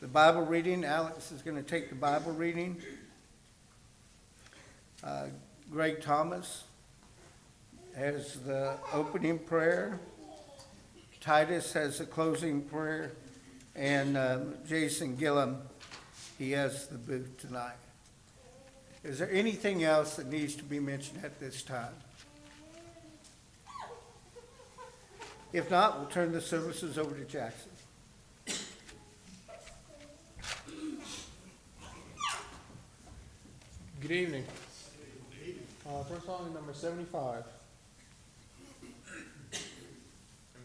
The Bible reading, Alex is going to take the Bible reading. Greg Thomas has the opening prayer. Titus has the closing prayer. And Jason Gillum, he has the booth tonight. Is there anything else that needs to be mentioned at this time? If not, we'll turn the services over to Jackson. Good evening. First song is number 75. Number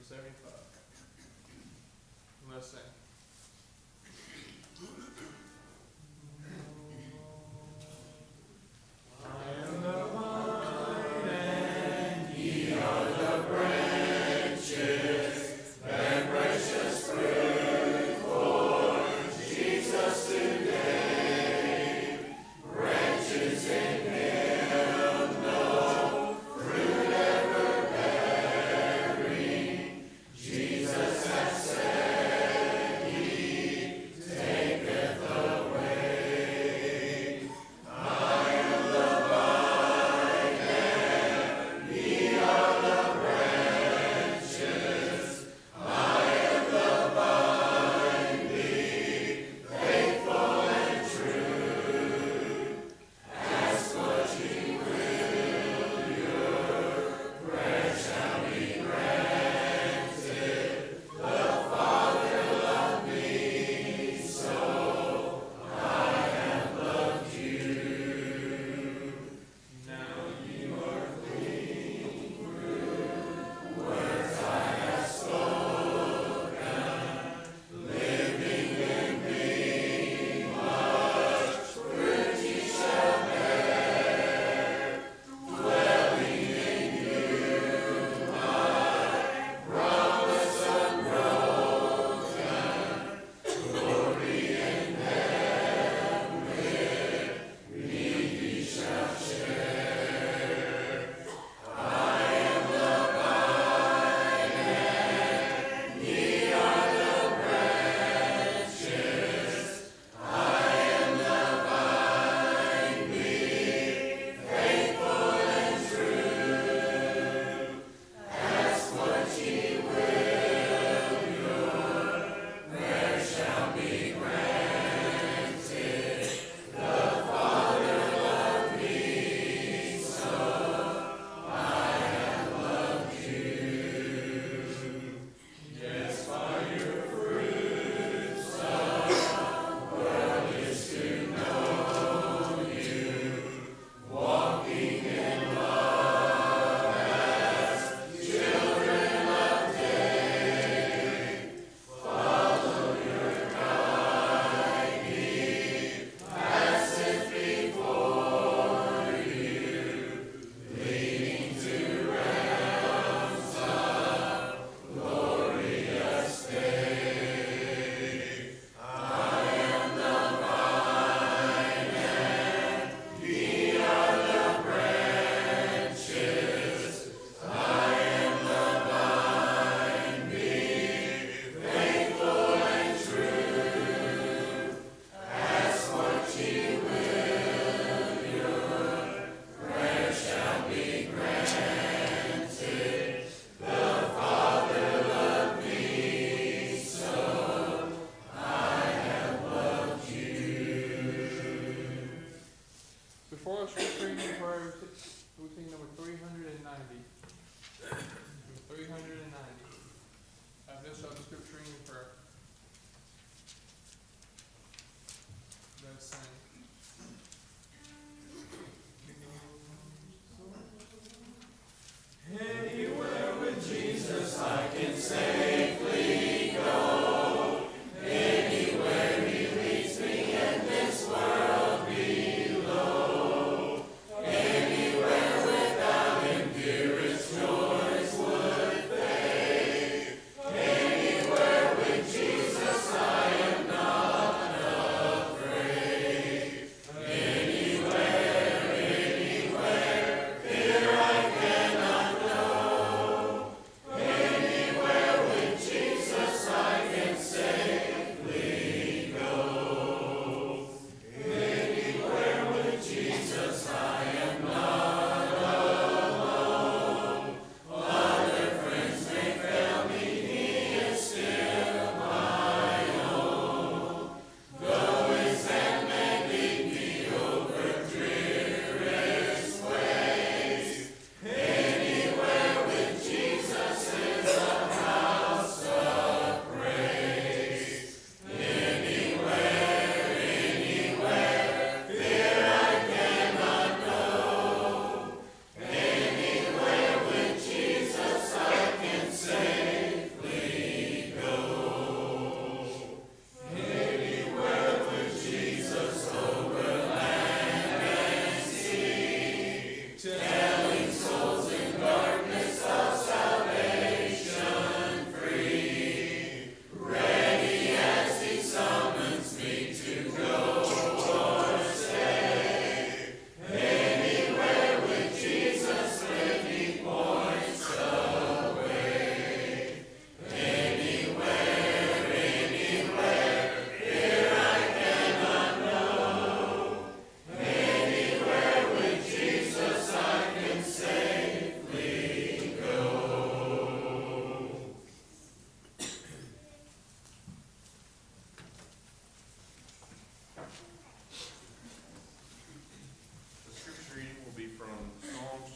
75. Let's sing.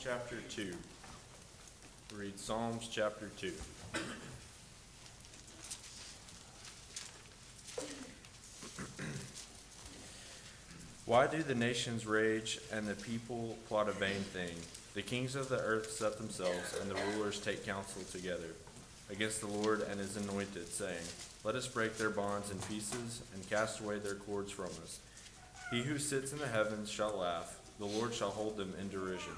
chapter 2. Read Psalms chapter 2. Why do the nations rage and the people plot a vain thing? The kings of the earth set themselves, and the rulers take counsel together against the Lord and his anointed, saying, Let us break their bonds in pieces and cast away their cords from us. He who sits in the heavens shall laugh, the Lord shall hold them in derision.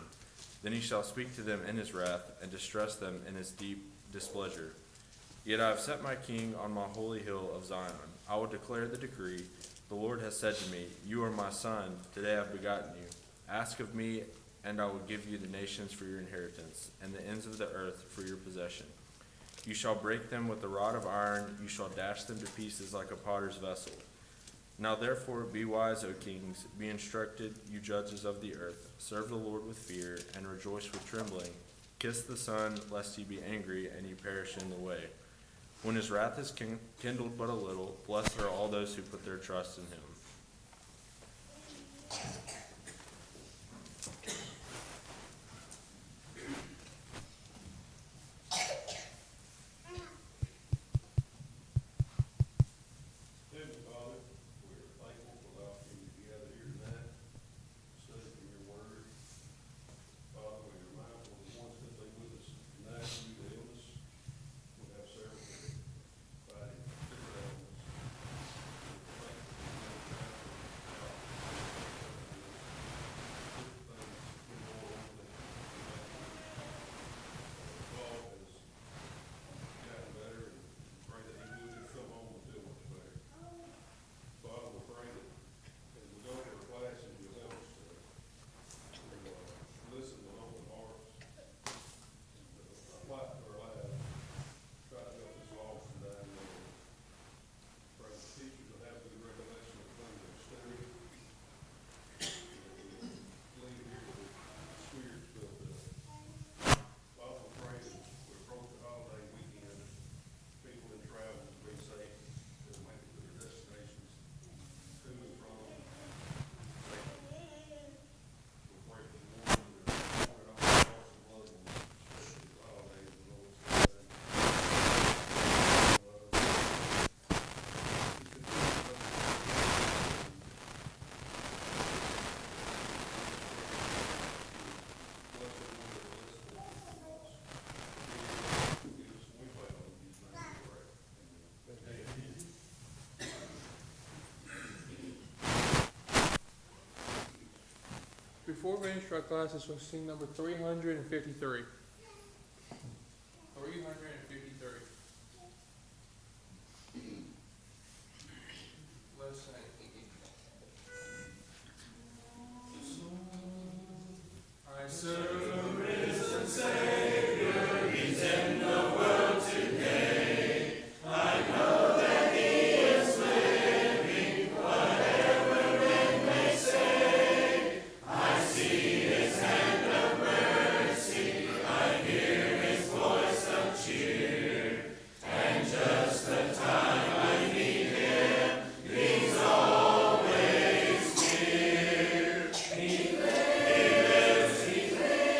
Then he shall speak to them in his wrath and distress them in his deep displeasure. Yet I have set my king on my holy hill of Zion. I will declare the decree. The Lord has said to me, You are my son, today I have begotten you. Ask of me, and I will give you the nations for your inheritance, and the ends of the earth for your possession. You shall break them with a rod of iron, you shall dash them to pieces like a potter's vessel. Now therefore be wise, O kings, be instructed, you judges of the earth. Serve the Lord with fear, and rejoice with trembling. Kiss the Son, lest he be angry, and you perish in the way. When his wrath is kindled but a little, blessed are all those who put their trust in him. Before we enter our classes, we'll sing number 353. 353. Let's sing. I serve the risen Savior, he's in the world today. I know that he is living, whatever men may say. I see his hand of mercy, I hear his voice of cheer. And just the time I need him, he's always near. He lives, he lives.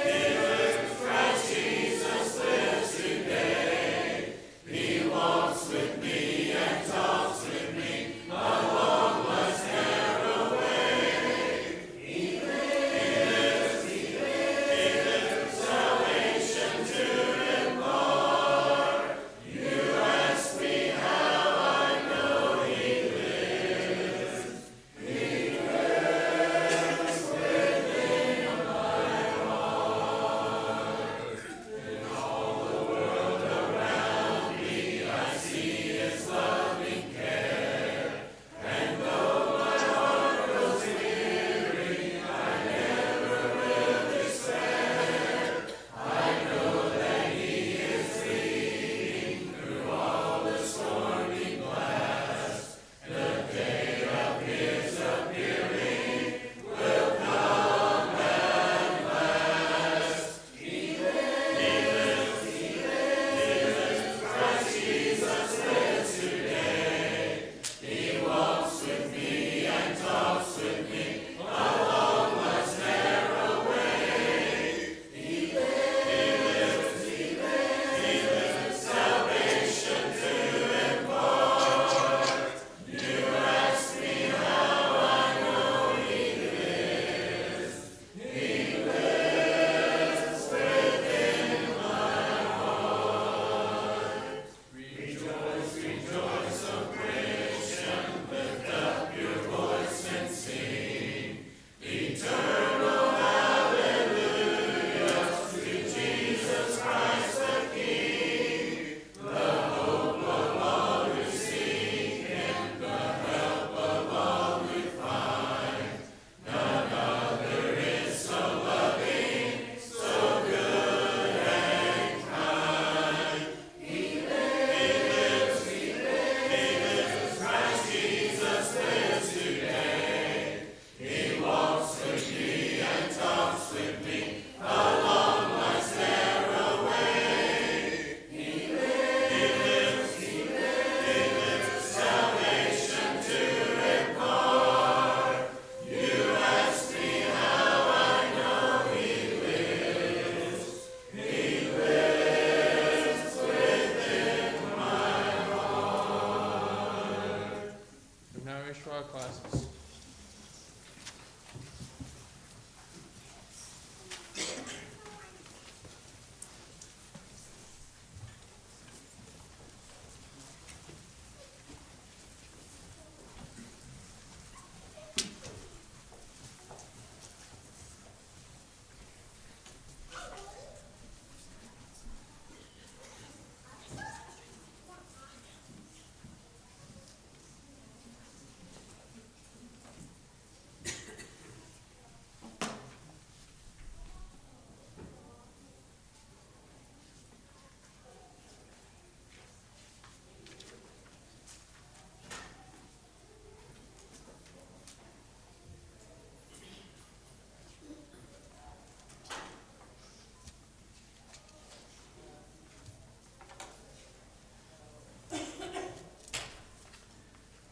primary trial classes.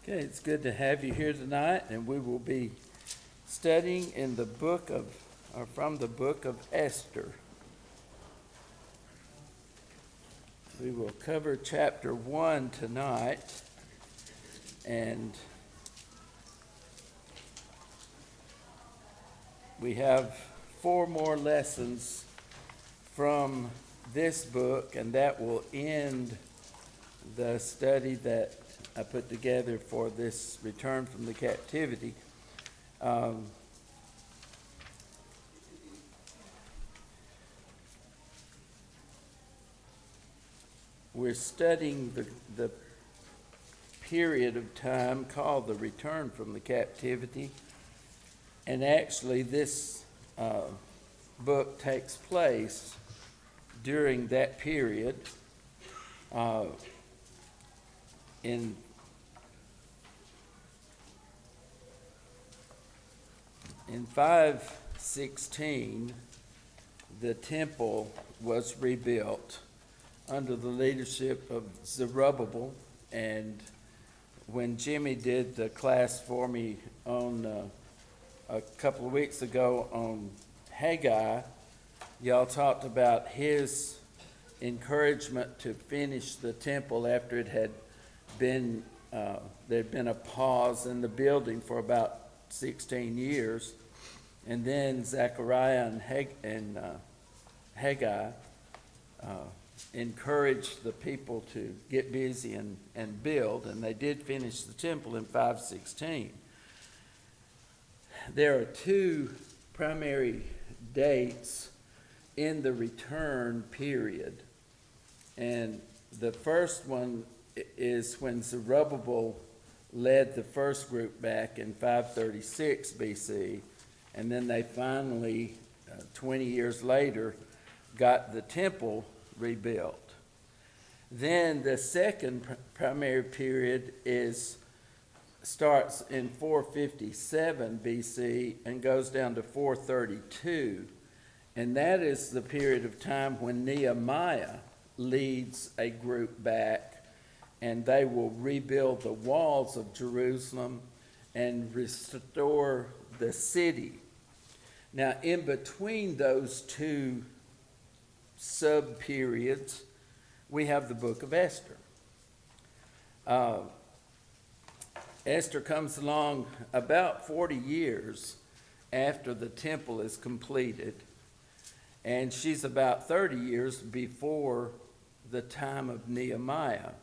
Okay, it's good to have you here tonight, and we will be studying in the book of, or from the book of Esther. We will cover chapter 1 tonight, and we have 4 more lessons from this book, and that will end the study that I put together for this return from the captivity. We're studying the period of time called the return from the captivity, and actually this book takes place during that period. In 516, the temple was rebuilt under the leadership of Zerubbabel, and when Jimmy did the class for me on a couple of weeks ago on Haggai, y'all talked about his encouragement to finish the temple after it had been, there'd been a pause in the building for about 16 years. And then Zechariah and Haggai encouraged the people to get busy and build, and they did finish the temple in 516. There are 2 primary dates in the return period, and the first one is when Zerubbabel led the first group back in 536 BC, and then they finally, 20 years later, got the temple rebuilt. Then the second primary period starts in 457 BC and goes down to 432, and that is the period of time when Nehemiah leads a group back, and they will rebuild the walls of Jerusalem and restore the city. Now, in between those 2 sub-periods, we have the book of Esther. Esther comes along about 40 years after the temple is completed, and she's about 30 years before the time of Nehemiah.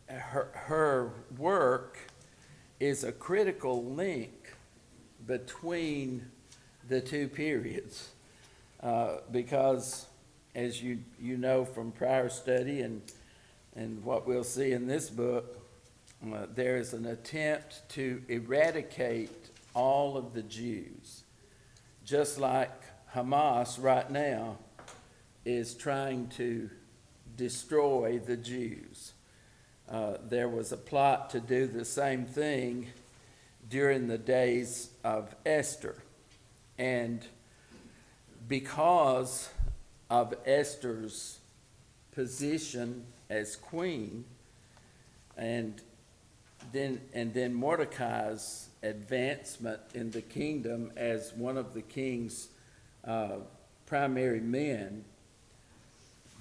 Her work is a critical link between the 2 periods, because as you know from prior study and what we'll see in this book, there is an attempt to eradicate all of the Jews, just like Hamas right now is trying to destroy the Jews. There was a plot to do the same thing during the days of Esther. And because of Esther's position as queen, and then Mordecai's advancement in the kingdom as one of the king's primary men,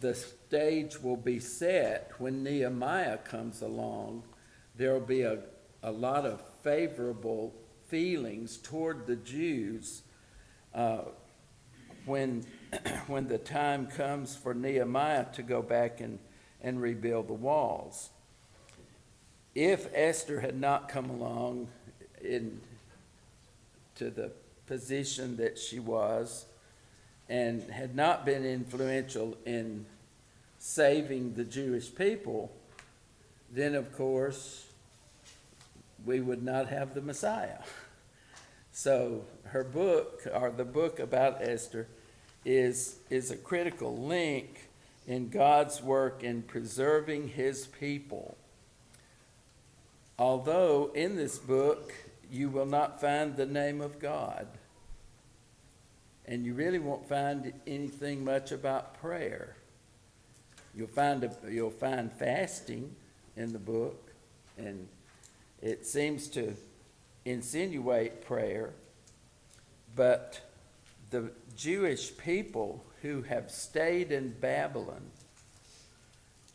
the stage will be set when Nehemiah comes along. There'll be a lot of favorable feelings toward the Jews when when the time comes for Nehemiah to go back and rebuild the walls. If Esther had not come along to the position that she was and had not been influential in saving the Jewish people, then of course we would not have the Messiah. So her book, or the book about Esther, is a critical link in God's work in preserving his people. Although in this book you will not find the name of God, and you really won't find anything much about prayer. You'll find fasting in the book, and it seems to insinuate prayer, but the Jewish people who have stayed in Babylon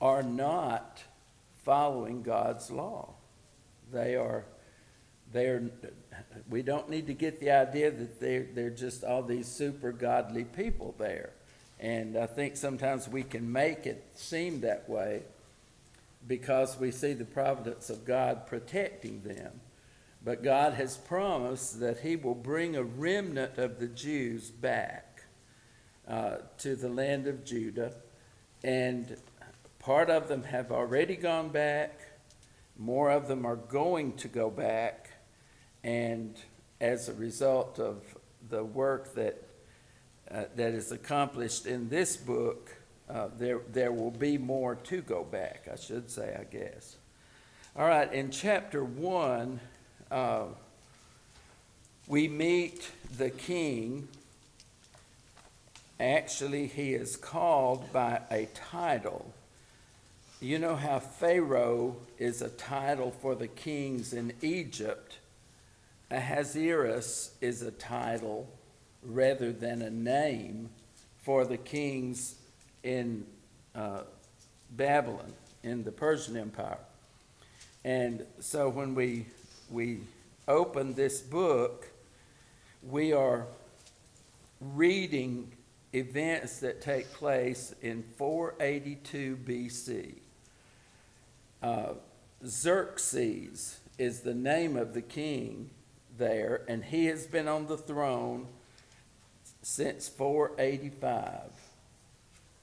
are not following God's law. We don't need to get the idea that they're just all these super godly people there. And I think sometimes we can make it seem that way because we see the providence of God protecting them. But God has promised that he will bring a remnant of the Jews back to the land of Judah. And part of them have already gone back. More of them are going to go back. And as a result of the work that is accomplished in this book, there will be more to go back, I should say, I guess. All right, in chapter 1, we meet the king. Actually, he is called by a title. You know how Pharaoh is a title for the kings in Egypt. Ahasuerus is a title rather than a name for the kings in Babylon, in the Persian Empire. And so when we open this book, we are reading events that take place in 482 BC. Xerxes is the name of the king there, and he has been on the throne since 485.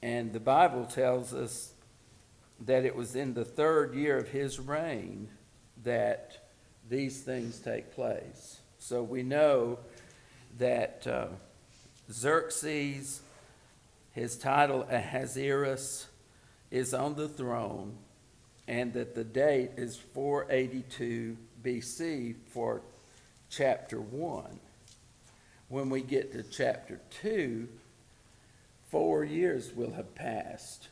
And the Bible tells us that it was in the 3rd year of his reign that these things take place. So we know that Xerxes, his title Ahasuerus, is on the throne, and that the date is 482 BC for chapter 1. When we get to chapter 2, 4 years will have passed.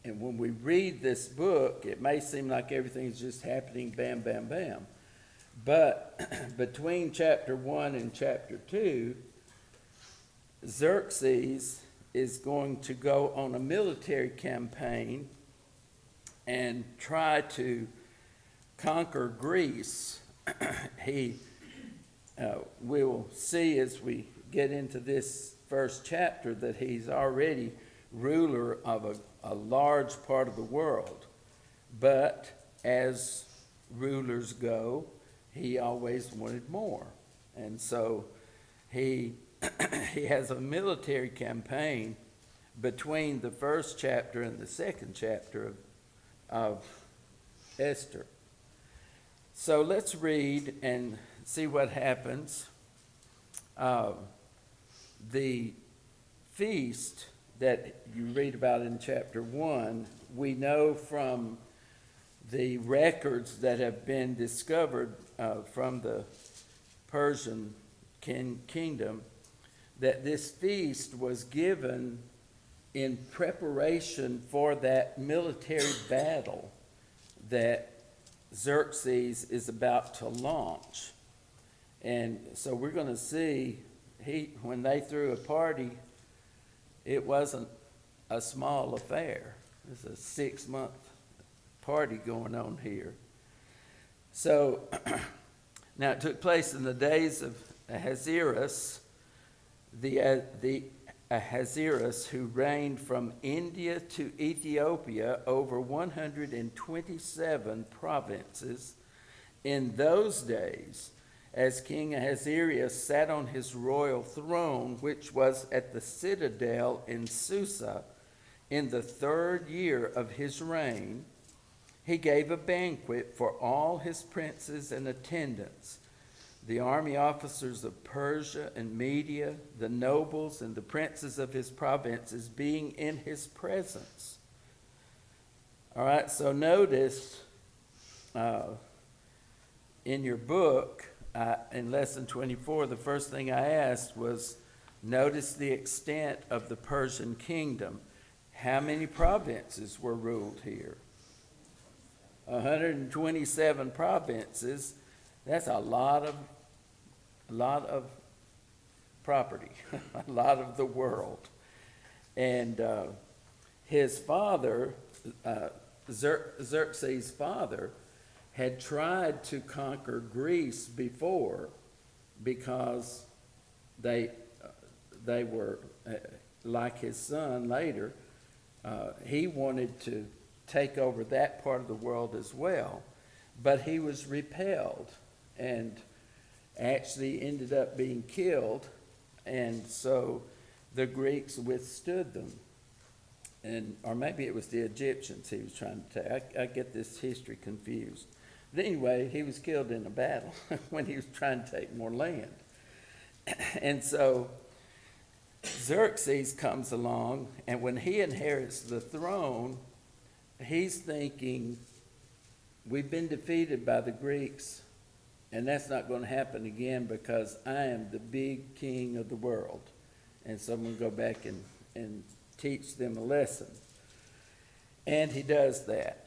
And when we read this book, it may seem like everything's just happening bam, bam, bam. But between chapter 1 and chapter 2, Xerxes is going to go on a military campaign and try to conquer Greece. We'll see as we get into this first chapter that he's already ruler of a large part of the world. But as rulers go, he always wanted more. And so he has a military campaign between the first chapter and the second chapter of Esther. So let's read and see what happens. The feast that you read about in chapter 1, we know from the records that have been discovered from the Persian kingdom that this feast was given in preparation for that military battle that Xerxes is about to launch. And so we're going to see when they threw a party, it wasn't a small affair. It's a 6-month party going on here. So, now it took place in the days of Ahasuerus, the Ahasuerus who reigned from India to Ethiopia over 127 provinces. In those days, as King Ahasuerus sat on his royal throne, which was at the citadel in Susa, in the 3rd year of his reign, he gave a banquet for all his princes and attendants, the army officers of Persia and Media, the nobles and the princes of his provinces being in his presence. All right, so notice in your book, in lesson 24, the first thing I asked was, notice the extent of the Persian kingdom. How many provinces were ruled here? 127 provinces. That's a lot of property, a lot of the world. And his father, Xerxes' father, had tried to conquer Greece before because they were, like his son later, he wanted to take over that part of the world as well, but he was repelled and actually ended up being killed, and so the Greeks withstood them. Or maybe it was the Egyptians he was trying to take. I get this history confused. But anyway, he was killed in a battle when he was trying to take more land. And so Xerxes comes along, and when he inherits the throne, he's thinking, we've been defeated by the Greeks, and that's not going to happen again because I am the big king of the world. And so I'm going to go back and teach them a lesson. And he does that.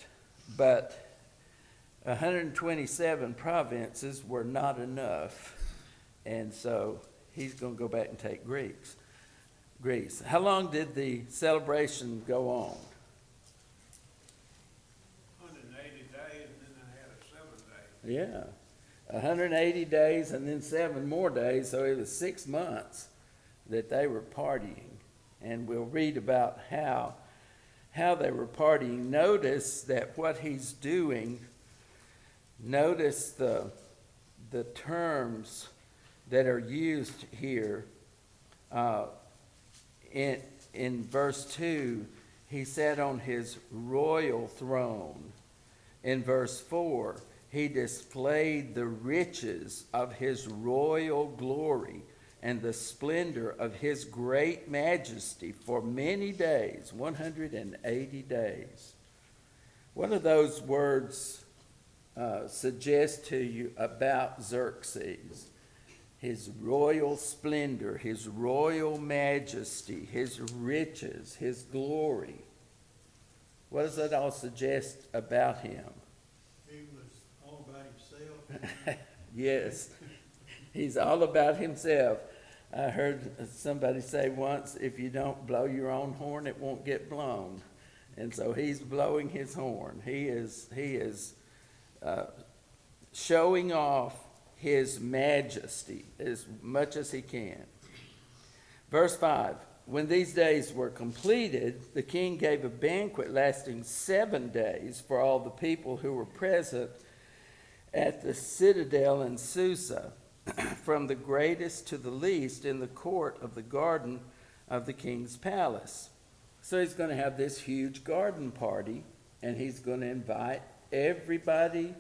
But 127 provinces were not enough, and so he's going to go back and take Greece. How long did the celebration go on? 180 days, and then I had a 7 day. Yeah, 180 days and then 7 more days, so it was 6 months that they were partying. And we'll read about how they were partying. Notice that what he's doing, notice the terms that are used here. In verse 2, he sat on his royal throne. In verse 4, he displayed the riches of his royal glory and the splendor of his great majesty for many days, 180 days. What do those words suggest to you about Xerxes? His royal splendor, his royal majesty, his riches, his glory. What does that all suggest about him? He was all about himself. Yes, he's all about himself. I heard somebody say once, if you don't blow your own horn, it won't get blown. And so he's blowing his horn. He is showing off his majesty as much as he can. Verse 5, when these days were completed, the king gave a banquet lasting 7 days for all the people who were present at the citadel in Susa, from the greatest to the least in the court of the garden of the king's palace. So he's going to have this huge garden party, and he's going to invite everybody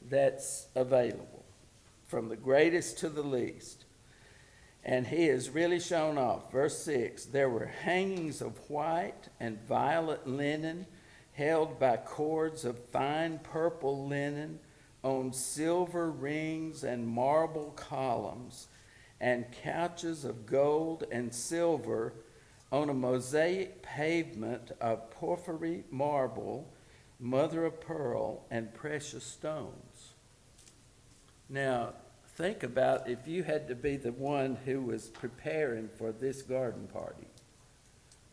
that's available, from the greatest to the least. And he has really shown off. Verse 6, there were hangings of white and violet linen held by cords of fine purple linen on silver rings and marble columns, and couches of gold and silver on a mosaic pavement of porphyry marble, mother of pearl, and precious stones. Now, think about if you had to be the one who was preparing for this garden party.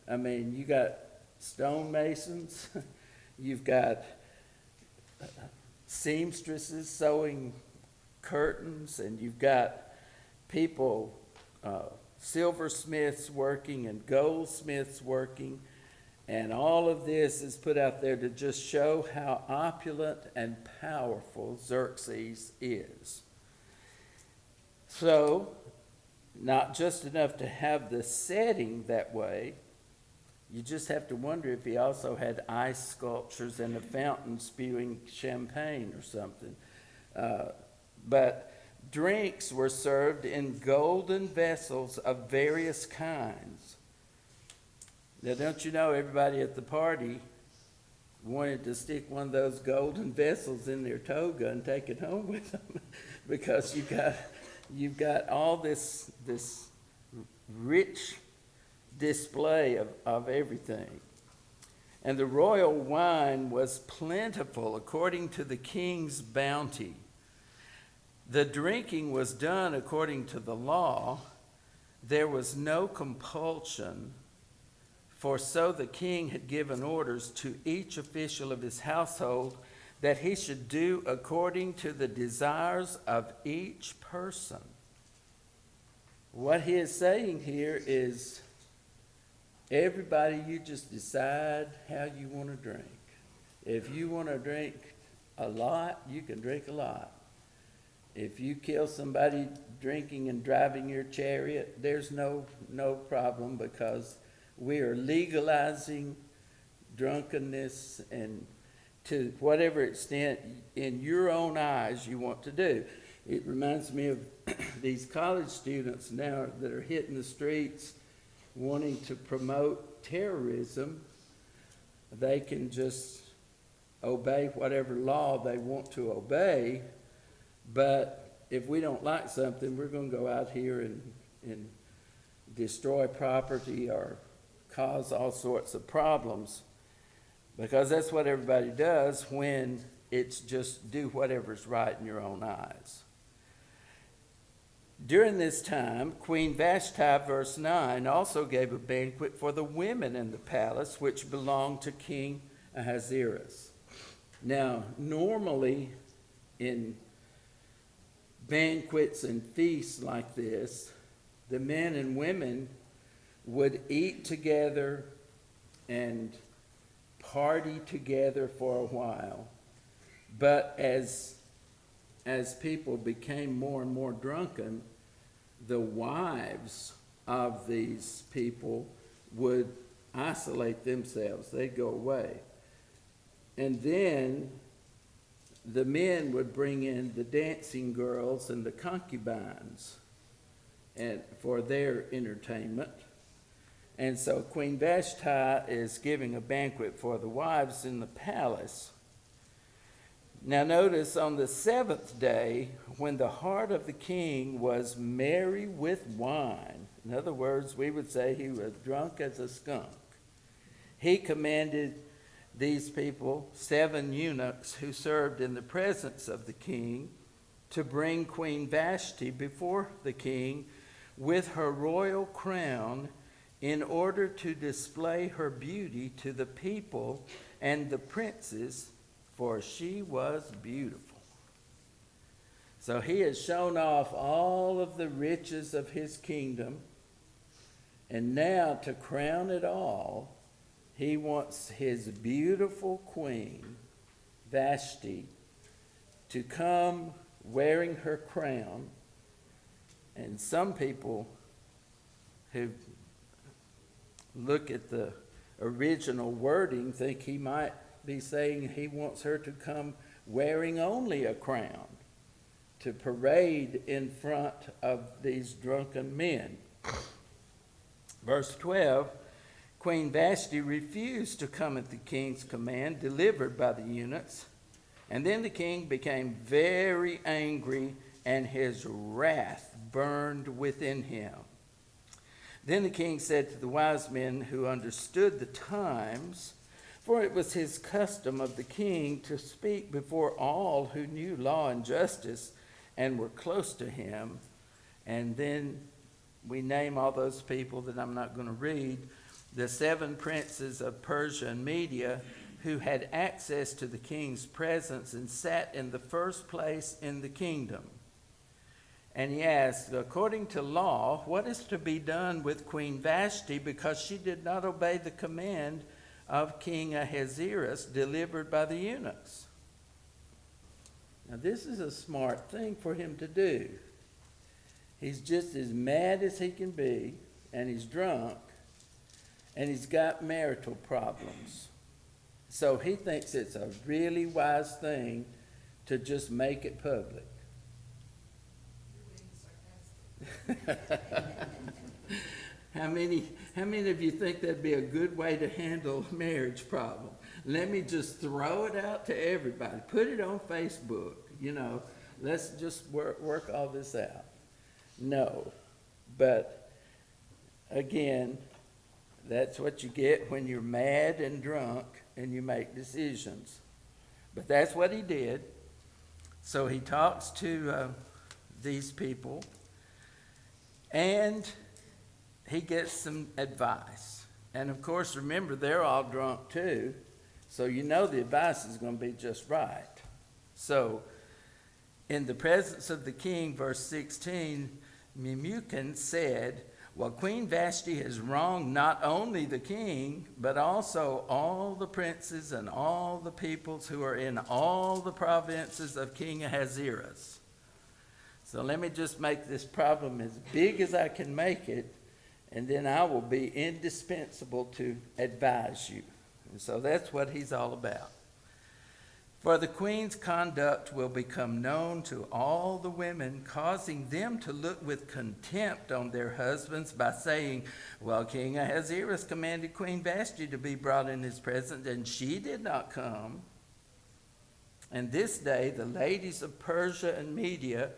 I mean, you got stonemasons, you've got seamstresses sewing curtains, and you've got people, silversmiths working and goldsmiths working, and all of this is put out there to just show how opulent and powerful Xerxes is. So, not just enough to have the setting that way, you just have to wonder if he also had ice sculptures and a fountain spewing champagne or something. But drinks were served in golden vessels of various kinds. Now, don't you know, everybody at the party wanted to stick one of those golden vessels in their toga and take it home with them because you've got all this rich display of everything. And the royal wine was plentiful according to the king's bounty. The drinking was done according to the law. There was no compulsion, for so the king had given orders to each official of his household that he should do according to the desires of each person. What he is saying here is, everybody, you just decide how you want to drink. If you want to drink a lot, you can drink a lot. If you kill somebody drinking and driving your chariot, there's no problem, because we are legalizing drunkenness, and to whatever extent in your own eyes you want to do. It reminds me of these college students now that are hitting the streets wanting to promote terrorism. They can just obey whatever law they want to obey, but if we don't like something, we're going to go out here and destroy property or cause all sorts of problems, because that's what everybody does when it's just do whatever's right in your own eyes. During this time, Queen Vashti, verse 9, also gave a banquet for the women in the palace, which belonged to King Ahasuerus. Now, normally in banquets and feasts like this, the men and women would eat together and party together for a while. But as people became more and more drunken, the wives of these people would isolate themselves. They'd go away. And then the men would bring in the dancing girls and the concubines and for their entertainment. And so Queen Vashti is giving a banquet for the wives in the palace. Now notice, on the seventh day, when the heart of the king was merry with wine, in other words, we would say he was drunk as a skunk, he commanded these people, 7 eunuchs who served in the presence of the king, to bring Queen Vashti before the king with her royal crown, in order to display her beauty to the people and the princes, for she was beautiful. So he has shown off all of the riches of his kingdom, and now, to crown it all, he wants his beautiful queen, Vashti, to come wearing her crown. And some people who look at the original wording think he might be saying he wants her to come wearing only a crown to parade in front of these drunken men. Verse 12, Queen Vashti refused to come at the king's command delivered by the eunuchs. And then the king became very angry, and his wrath burned within him. Then the king said to the wise men who understood the times, for it was his custom of the king to speak before all who knew law and justice and were close to him. And then we name all those people that I'm not going to read. the 7 princes of Persia and Media, who had access to the king's presence and sat in the first place in the kingdom. And he asked, according to law, what is to be done with Queen Vashti, because she did not obey the command of King Ahasuerus delivered by the eunuchs? Now, this is a smart thing for him to do. He's just as mad as he can be, and he's drunk, and he's got marital problems. So he thinks it's a really wise thing to just make it public. How many of you think that'd be a good way to handle a marriage problem? Let me just throw it out to everybody. Put it on Facebook. Let's just work all this out. No. But again, that's what you get when you're mad and drunk and you make decisions. But that's what he did. So he talks to these people, and he gets some advice. And of course, remember, they're all drunk too, so the advice is going to be just right. So, in the presence of the king, verse 16, Memucan said, well, Queen Vashti has wronged not only the king, but also all the princes and all the peoples who are in all the provinces of King Ahasuerus. So let me just make this problem as big as I can make it, and then I will be indispensable to advise you. And so that's what he's all about. For the queen's conduct will become known to all the women, causing them to look with contempt on their husbands by saying, well, King Ahasuerus commanded Queen Vashti to be brought in his presence, and she did not come. And this day the ladies of Persia and Media,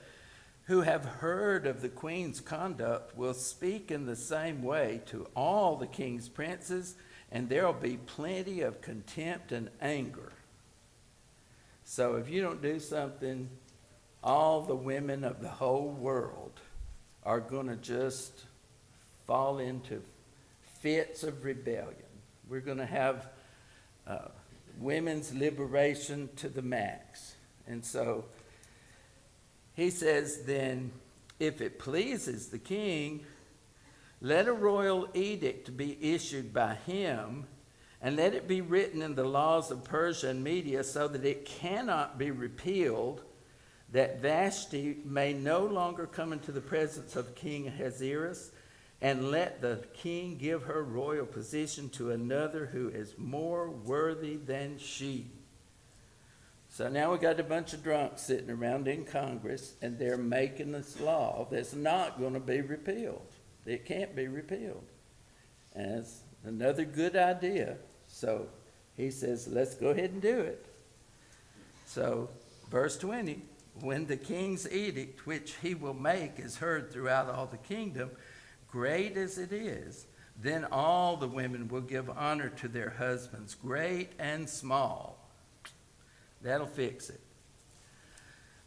who have heard of the queen's conduct, will speak in the same way to all the king's princes, and there will be plenty of contempt and anger. So if you don't do something, all the women of the whole world are going to just fall into fits of rebellion. We're going to have women's liberation to the max. And so he says, then, if it pleases the king, let a royal edict be issued by him, and let it be written in the laws of Persia and Media so that it cannot be repealed, that Vashti may no longer come into the presence of King Ahasuerus, and let the king give her royal position to another who is more worthy than she. So now we got a bunch of drunks sitting around in Congress, and they're making this law that's not going to be repealed. It can't be repealed. And it's another good idea. So he says, let's go ahead and do it. So verse 20, when the king's edict, which he will make, is heard throughout all the kingdom, great as it is, then all the women will give honor to their husbands, great and small. That'll fix it.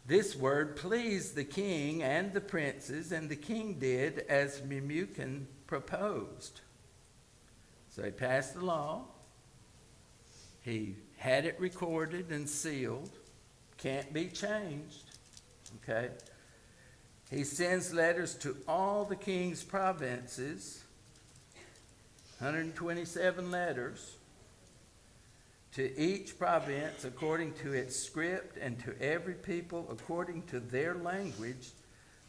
This word pleased the king and the princes, and the king did as Memucan proposed. So he passed the law. He had it recorded and sealed. Can't be changed. Okay? He sends letters to all the king's provinces, 127 letters, to each province according to its script, and to every people according to their language,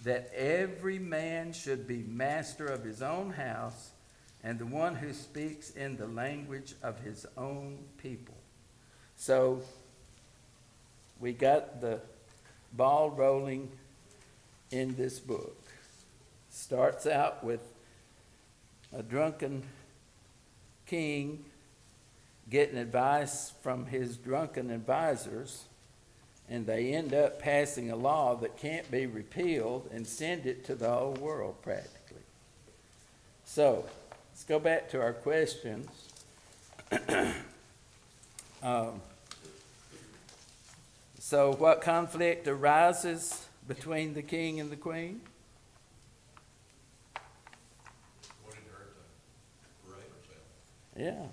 that every man should be master of his own house, and the one who speaks in the language of his own people. So we got the ball rolling in this book. Starts out with a drunken king getting advice from his drunken advisors, and they end up passing a law that can't be repealed and send it to the whole world practically. So let's go back to our questions. So what conflict arises between the king and the queen? Wanting her to parade herself. Yeah.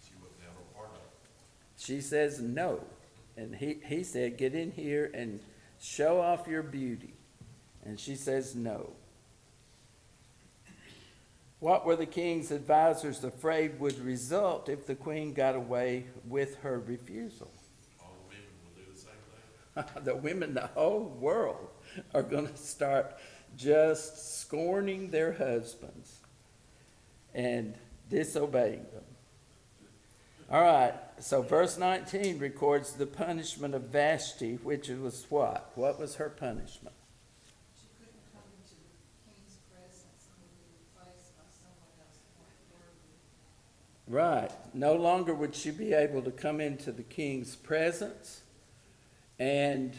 She wasn't ever part of it. She says no. And he said, get in here and show off your beauty. And she says no. What were the king's advisors afraid would result if the queen got away with her refusal? All the women will do the same thing. The women, the whole world, are going to start just scorning their husbands and disobeying them. All right, so verse 19 records the punishment of Vashti, which was what? What was her punishment? She couldn't come into the king's presence and would be replaced by someone else more worthy. Right, no longer would she be able to come into the king's presence, and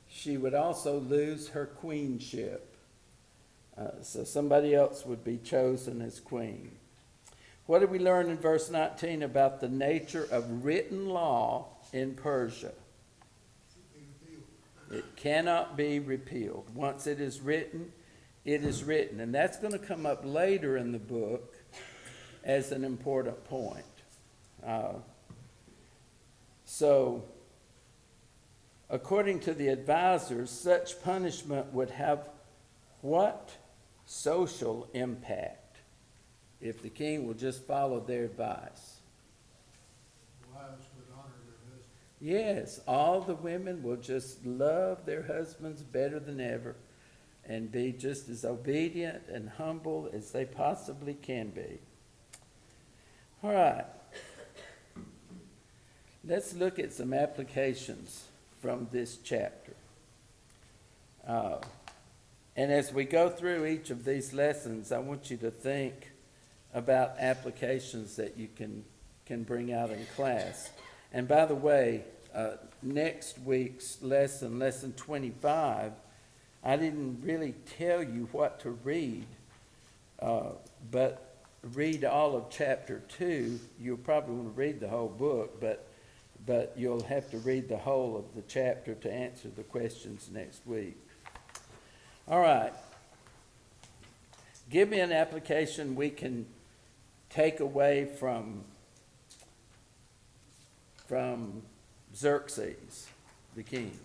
she would also lose her queenship. So somebody else would be chosen as queen. What did we learn in verse 19 about the nature of written law in Persia? It cannot be repealed. Once it is written, it is written. And that's going to come up later in the book as an important point. So, according to the advisors, such punishment would have what social impact if the king will just follow their advice? Wives would honor their husbands. Yes, all the women will just love their husbands better than ever and be just as obedient and humble as they possibly can be. All right. Let's look at some applications from this chapter. And as we go through each of these lessons, I want you to think about applications that you can bring out in class. And by the way, next week's lesson, lesson 25, I didn't really tell you what to read, but read all of chapter 2. You'll probably want to read the whole book, but you'll have to read the whole of the chapter to answer the questions next week. All right. Give me an application we can take away from Xerxes, the king.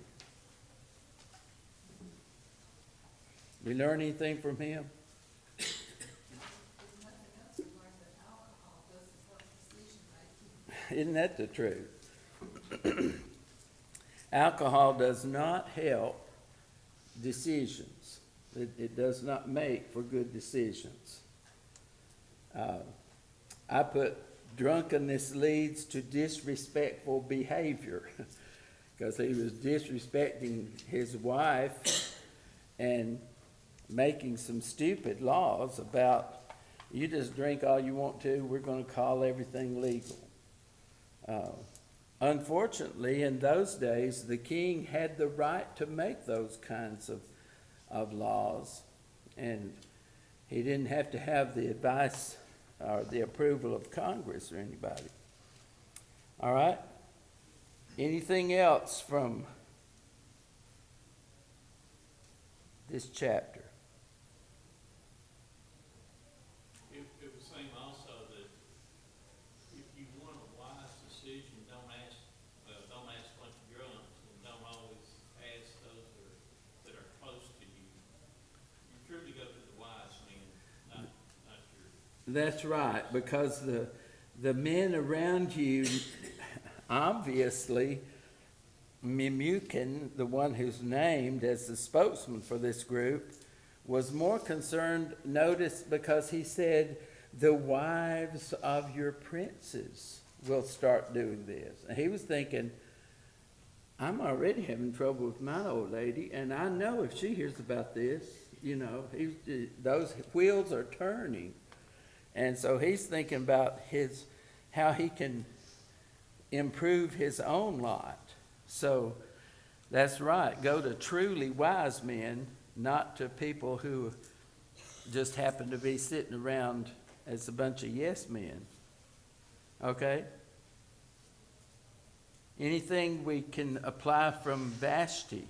We learn anything from him? If nothing else, we learned that alcohol doesn't help decision making. Isn't that the truth? Alcohol does not help decisions. It does not make for good decisions. I put drunkenness leads to disrespectful behavior because he was disrespecting his wife and making some stupid laws about you just drink all you want to, we're going to call everything legal. Unfortunately, in those days, the king had the right to make those kinds of laws, and he didn't have to have the advice or the approval of Congress or anybody. All right? Anything else from this chapter? It was saying also that if you want a wise decision, don't ask a bunch of drunks, and don't always ask those that are close to you. You truly go to the wise men, not your. That's right, because the men around you, obviously, Memucan, the one who's named as the spokesman for this group, was more concerned, notice, because he said, the wives of your princes will start doing this. And he was thinking, I'm already having trouble with my old lady, and I know if she hears about this, those wheels are turning. And so he's thinking about how he can improve his own lot. So that's right. Go to truly wise men, not to people who just happen to be sitting around as a bunch of yes men. Okay? Anything we can apply from Vashti?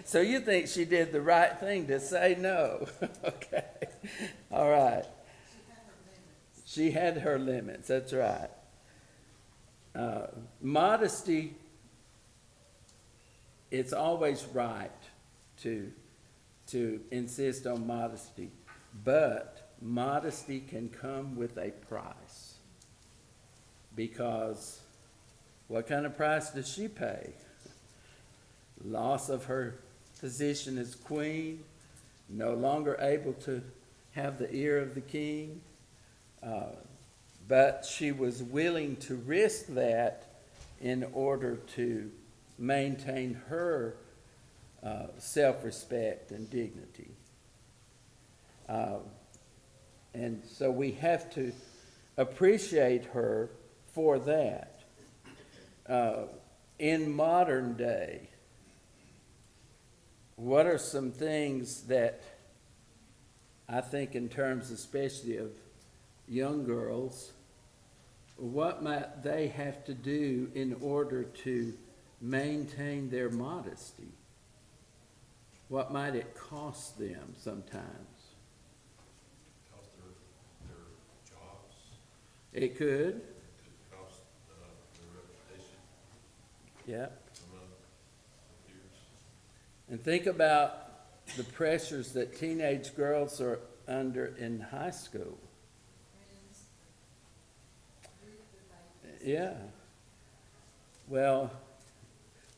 So you think she did the right thing to say no? Okay, all right. She had her limits, that's right. Modesty, it's always right to insist on modesty, but modesty can come with a price. Because what kind of price does she pay? Loss of her position as queen, no longer able to have the ear of the king. But she was willing to risk that in order to maintain her self-respect and dignity. And so we have to appreciate her for that. In modern day, what are some things that I think in terms especially of young girls, what might they have to do in order to maintain their modesty? What might it cost them sometimes? Cost their jobs, It could, could cost their reputation, yeah. some peers. And think about the pressures that teenage girls are under in high school. Friends, group that Yeah. Well,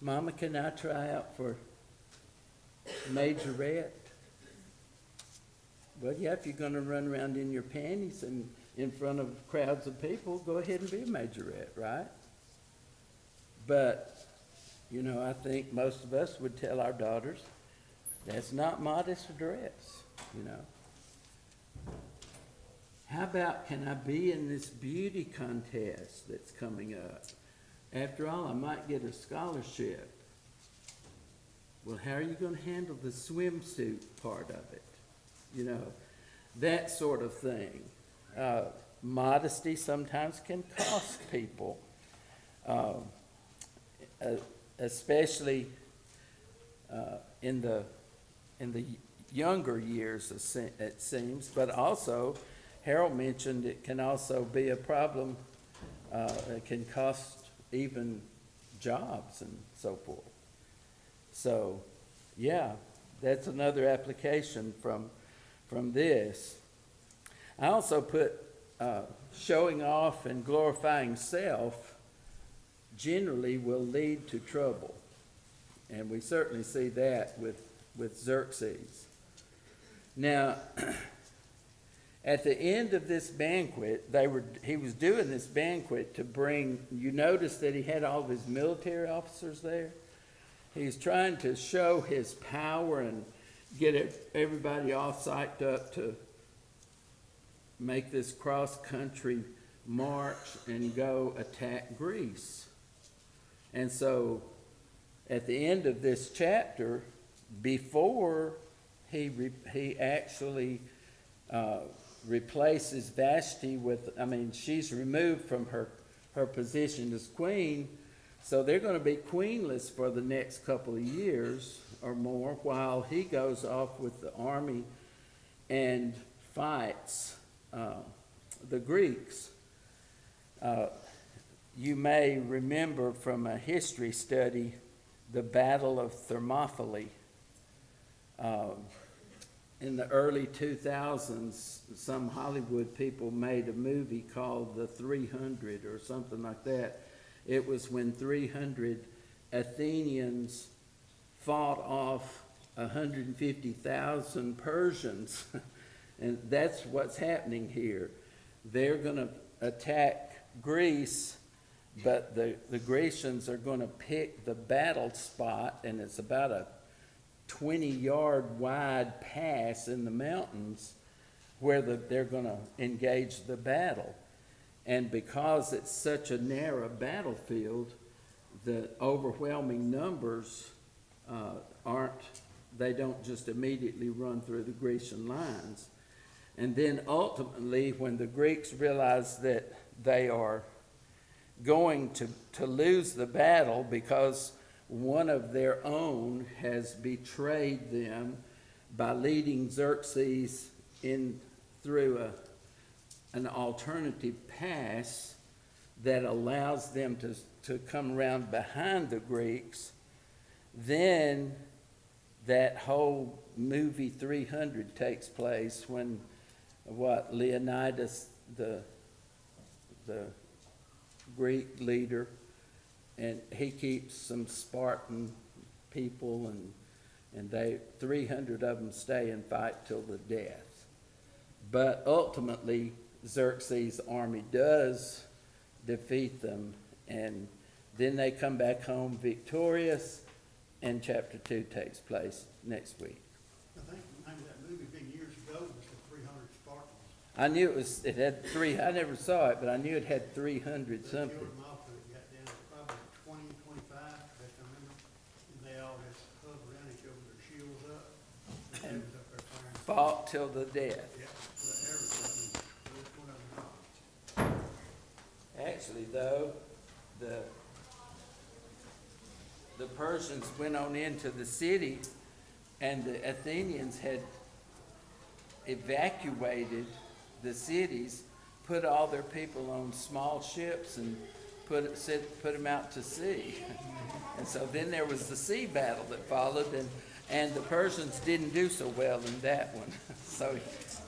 Mama, can I try out for majorette? Well, yeah, if you're gonna run around in your panties and in front of crowds of people, go ahead and be a majorette, right? But, you know, I think most of us would tell our daughters, that's not modest dress, you know. How about, can I be in this beauty contest that's coming up? After all, I might get a scholarship. Well, how are you gonna handle the swimsuit part of it? You know, that sort of thing. Modesty sometimes can cost people, especially in the younger years, it seems, but also, Harold mentioned it can also be a problem. It can cost even jobs and so forth. So, yeah, that's another application from this. I also put showing off and glorifying self generally will lead to trouble. And we certainly see that with Xerxes. Now, at the end of this banquet, he was doing this banquet to bring, you notice that he had all of his military officers there? He's trying to show his power and get everybody all psyched up to make this cross-country march and go attack Greece. And so, at the end of this chapter, before he actually replaces Vashti she's removed from her position as queen, so they're going to be queenless for the next couple of years or more while he goes off with the army and fights the Greeks. You may remember from a history study the Battle of Thermopylae. In the early 2000s, some Hollywood people made a movie called The 300 or something like that. It was when 300 Athenians fought off 150,000 Persians. And that's what's happening here. They're going to attack Greece, but the Grecians are going to pick the battle spot, and it's about a 20-yard wide pass in the mountains where they're going to engage the battle. And because it's such a narrow battlefield, the overwhelming numbers they don't just immediately run through the Grecian lines. And then ultimately, when the Greeks realize that they are going to lose the battle, because one of their own has betrayed them by leading Xerxes in through an alternative pass that allows them to come around behind the Greeks, then that whole movie 300 takes place when Leonidas, the Greek leader, and he keeps some Spartan people, and 300 of them stay and fight till the death. But ultimately, Xerxes' army does defeat them, and then they come back home victorious, and chapter 2 takes place next week. I think the name of that movie been years ago was the 300 Spartans. I knew it had three, I never saw it, but I knew it had 300 They something. killed them off, but it got down to probably 20, 25, if I remember. And they all just hugged around each other with their shields up. And they was up there firing. Fought till the death. Yeah, everything. Which one of them? Actually, though, the Persians went on into the city, and the Athenians had evacuated the cities, put all their people on small ships, and put them out to sea. And so then there was the sea battle that followed, and the Persians didn't do so well in that one. So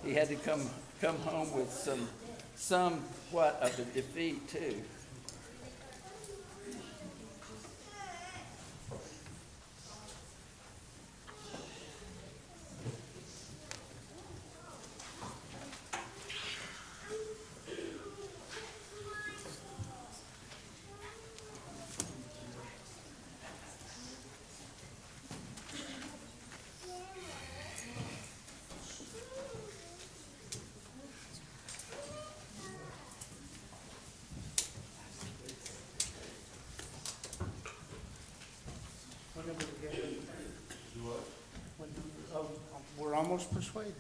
he had to come home with somewhat of a defeat too. What number we got? What number? Oh, we're almost persuaded.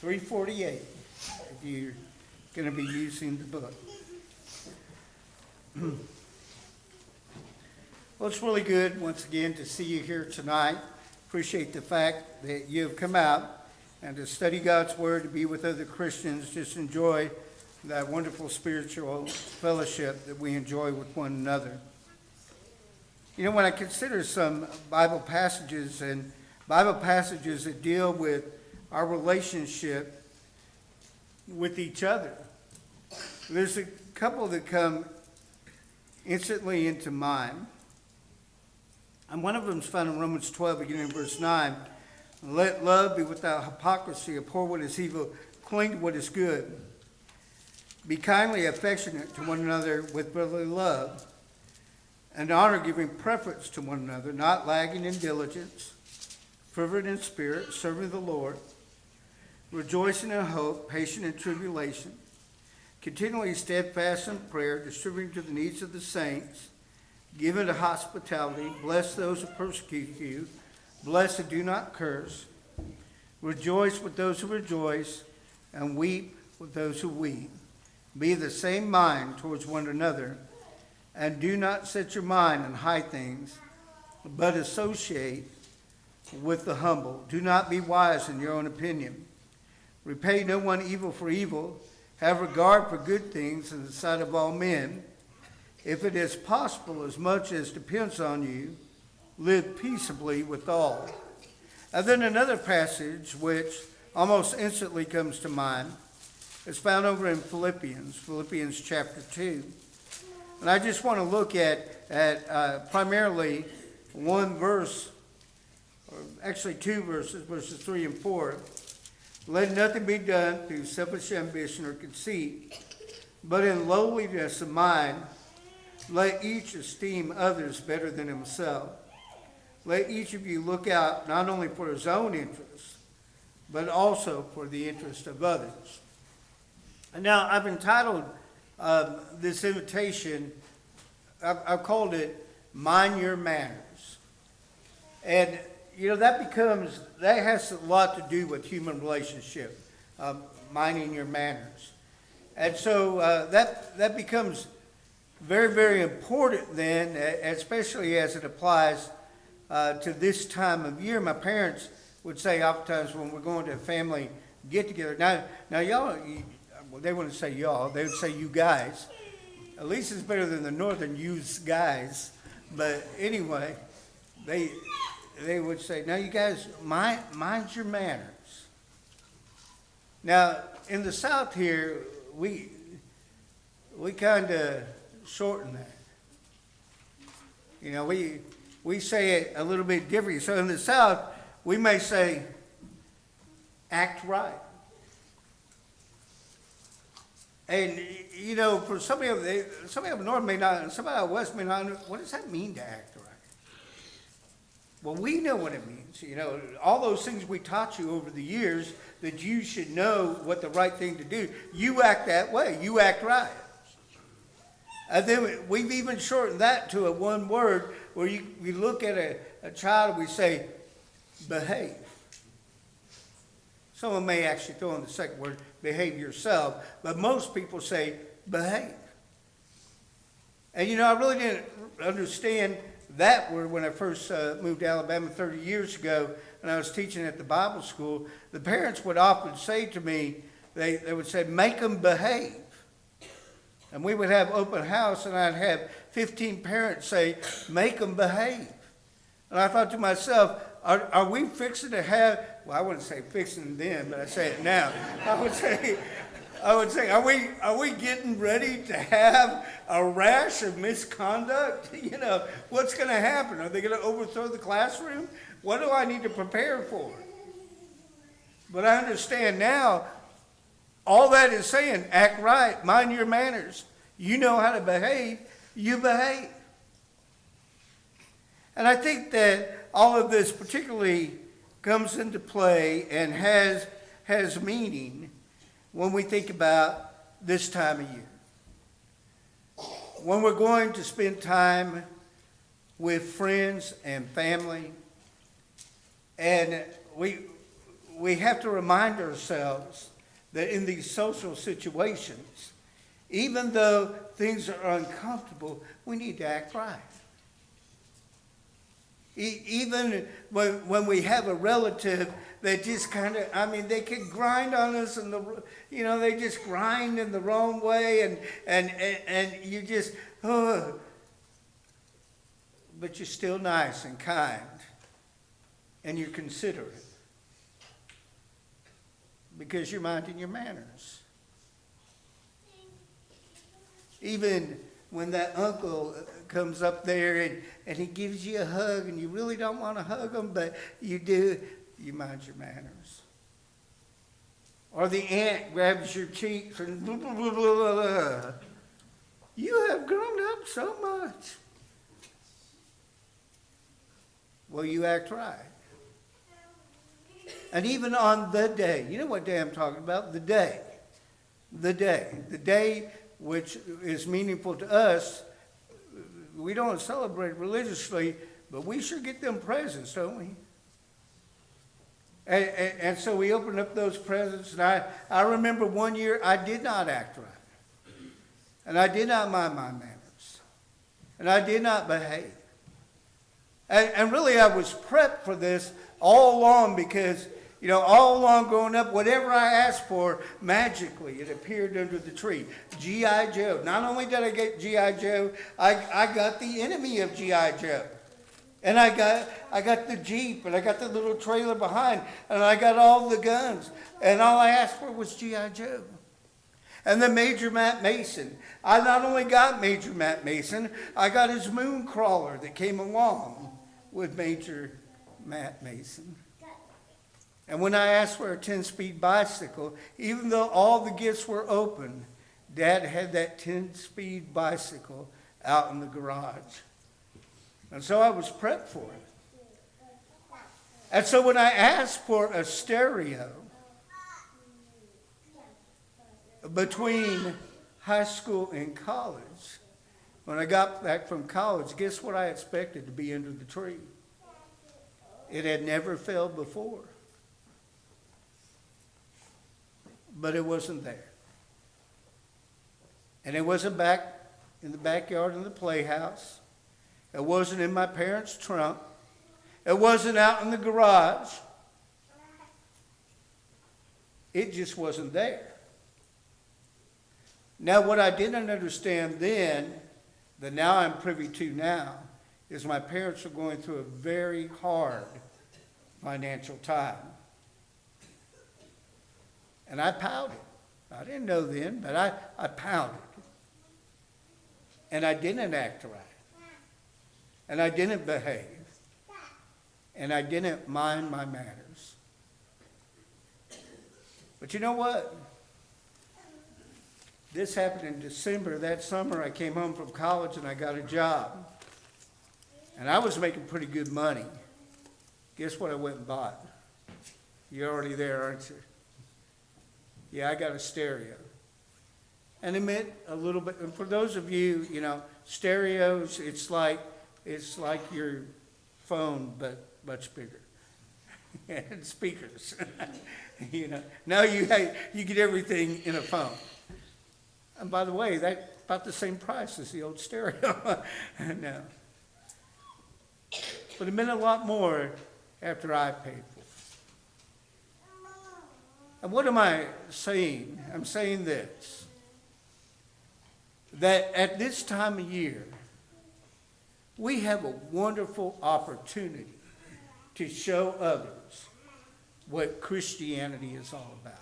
348, if you're going to be using the book. Well, it's really good, once again, to see you here tonight. Appreciate the fact that you have come out and to study God's Word, to be with other Christians, just enjoy that wonderful spiritual fellowship that we enjoy with one another. You know, when I consider some Bible passages that deal with our relationship with each other, there's a couple that come instantly into mind. And one of them is found in Romans 12, beginning in verse 9. Let love be without hypocrisy, abhor what is evil, cling to what is good. Be kindly affectionate to one another with brotherly love, and honor, giving preference to one another, not lagging in diligence, fervent in spirit, serving the Lord, rejoicing in hope, patient in tribulation, continually steadfast in prayer, distributing to the needs of the saints, given to hospitality, bless those who persecute you, bless and do not curse, rejoice with those who rejoice, and weep with those who weep. Be of the same mind towards one another, and do not set your mind on high things, but associate with the humble. Do not be wise in your own opinion. Repay no one evil for evil. Have regard for good things in the sight of all men. If it is possible, as much as depends on you, live peaceably with all. And then another passage which almost instantly comes to mind is found over in Philippians chapter 2. And I just want to look at primarily one verse, or actually two verses, verses 3 and 4. Let nothing be done through selfish ambition or conceit, but in lowliness of mind, let each esteem others better than himself. Let each of you look out not only for his own interests, but also for the interest of others. And now I've entitled this invitation, I've called it Mind Your Manners. And, you know, that has a lot to do with human relationship, minding your manners. And so that becomes very, very important then, especially as it applies to this time of year. My parents would say oftentimes when we're going to a family get-together, now y'all, well, they wouldn't say y'all, they would say you guys. At least it's better than the northern "yous guys." But anyway, they would say, now you guys, mind your manners. Now, in the South here, we kind of shorten that. You know, we say it a little bit different. So in the South, we may say, act right. And, you know, for somebody up north may not, somebody out west may not know, what does that mean to act right? Well, we know what it means. You know, all those things we taught you over the years that you should know what the right thing to do. You act that way. You act right. And then we've even shortened that to a one word where we look at a child and we say, behave. Someone may actually throw in the second word, behave yourself, but most people say behave. And you know, I really didn't understand that word when I first moved to Alabama 30 years ago, and I was teaching at the Bible school. The parents would often say to me, they would say, make them behave. And we would have open house, and I'd have 15 parents say, make them behave. And I thought to myself, are we fixing to have, well, I wouldn't say fixing then, but I say it now. I would say, are we getting ready to have a rash of misconduct? You know, what's going to happen? Are they going to overthrow the classroom? What do I need to prepare for? But I understand now, all that is saying, act right, mind your manners. You know how to behave, you behave. And I think that all of this particularly comes into play and has meaning when we think about this time of year. When we're going to spend time with friends and family, and we have to remind ourselves that in these social situations, even though things are uncomfortable, we need to act right. Even when we have a relative that just kind of, they can grind on us and they just grind in the wrong way and you just, but you're still nice and kind and you're considerate because you're minding your manners. Even when that uncle comes up there and he gives you a hug and you really don't want to hug him, but you do, you mind your manners. Or the aunt grabs your cheeks and blah, blah, blah, blah, blah. You have grown up so much. Well, you act right. And even on the day, you know what day I'm talking about? The day which is meaningful to us. We don't celebrate religiously, but we sure get them presents, don't we? And so we opened up those presents, and I remember one year I did not act right. And I did not mind my manners. And I did not behave. And really I was prepped for this all along because, all along growing up, whatever I asked for, magically it appeared under the tree. G.I. Joe. Not only did I get G.I. Joe, I got the enemy of G.I. Joe. And I got the Jeep, and I got the little trailer behind, and I got all the guns. And all I asked for was G.I. Joe. And then Major Matt Mason. I not only got Major Matt Mason, I got his moon crawler that came along with Major Matt Mason. And when I asked for a 10-speed bicycle, even though all the gifts were open, Dad had that 10-speed bicycle out in the garage. And so I was prepped for it. And so when I asked for a stereo between high school and college, when I got back from college, guess what I expected to be under the tree? It had never failed before. But it wasn't there. And it wasn't back in the backyard in the playhouse. It wasn't in my parents' trunk. It wasn't out in the garage. It just wasn't there. Now, what I didn't understand then, that now I'm privy to now, is my parents were going through a very hard financial time. And I pouted. I didn't know then, but I pouted. And I didn't act right. And I didn't behave. And I didn't mind my manners. But you know what? This happened in December. That summer I came home from college and I got a job. And I was making pretty good money. Guess what I went and bought? You're already there, aren't you? Yeah, I got a stereo. And it meant a little bit, and for those of you, stereos, it's like your phone, but much bigger. And speakers. Now you get everything in a phone. And by the way, that's about the same price as the old stereo. No. But it meant a lot more after I paid for it. And what am I saying? I'm saying this. That at this time of year, we have a wonderful opportunity to show others what Christianity is all about.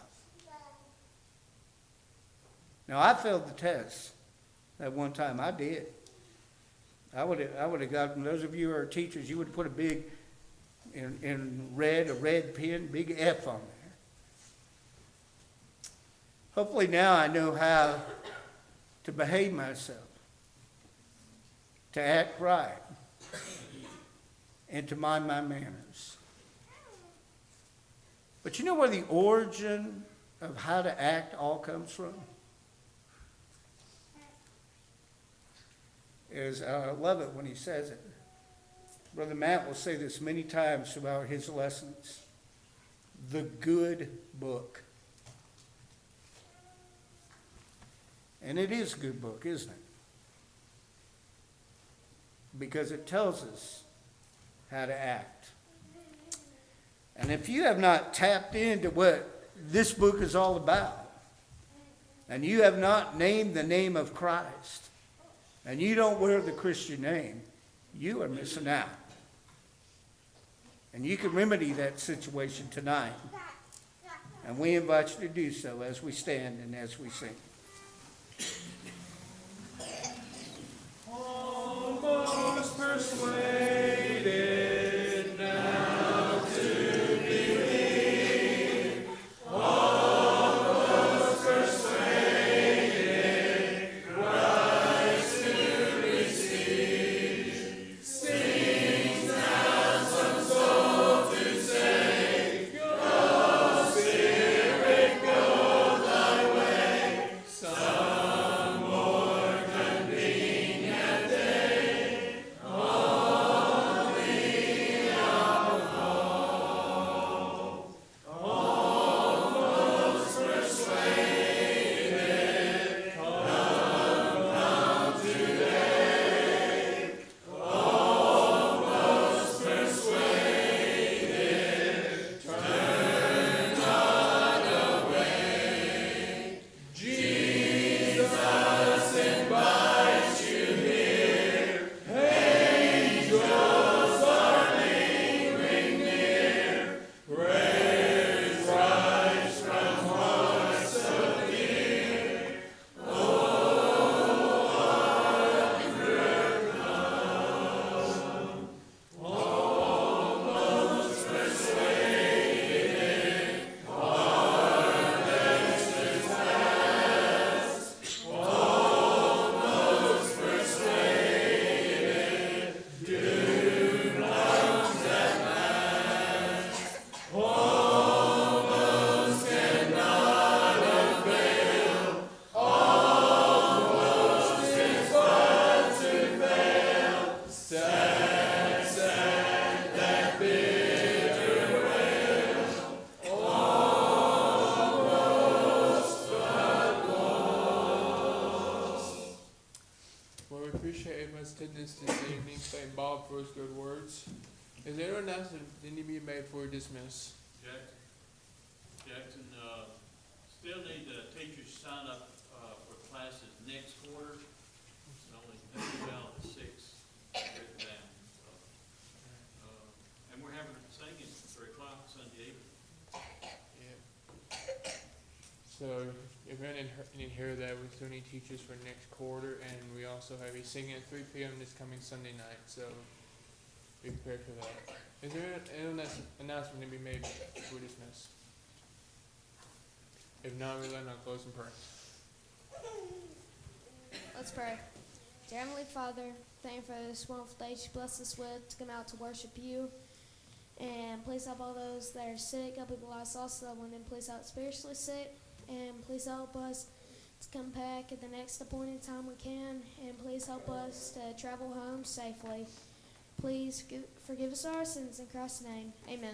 Now, I failed the test that one time. I did. I would have gotten, those of you who are teachers, you would have put a big, in red, a red pen, big F on there. Hopefully now I know how to behave myself, to act right, and to mind my manners. But you know where the origin of how to act all comes from? I love it when he says it. Brother Matt will say this many times throughout his lessons. The good book. And it is a good book, isn't it? Because it tells us how to act. And if you have not tapped into what this book is all about, and you have not named the name of Christ, and you don't wear the Christian name, you are missing out. And you can remedy that situation tonight. And we invite you to do so as we stand and as we sing. Almost persuaded now to believe. Almost persuaded Christ to receive. Sings now some soul to say, Go, Spirit, go thy way. Some more convenient day. All appreciate everyone's attendance this evening. Thank Bob for his good words. Is there anyone else that need to be made before we dismiss? Jackson, still need the teachers to sign up, for classes next quarter. It's only, about 6 written down, so. And we're having singing at 3 o'clock Sunday evening. Yeah. So, if anyone didn't hear that, we still need teachers for next quarter, and we also have a singing at 3 p.m. this coming Sunday night, so be prepared for that. Is there an announcement to be made before we dismiss? If not, we let not close in prayer. Let's pray. Dear Heavenly Father, thank you for this wonderful day you bless us with to come out to worship you. And please help all those that are sick, help people like us also that want to please help spiritually sick. And please help us to come back at the next appointed time we can. And please help us to travel home safely. Please forgive us our sins in Christ's name. Amen.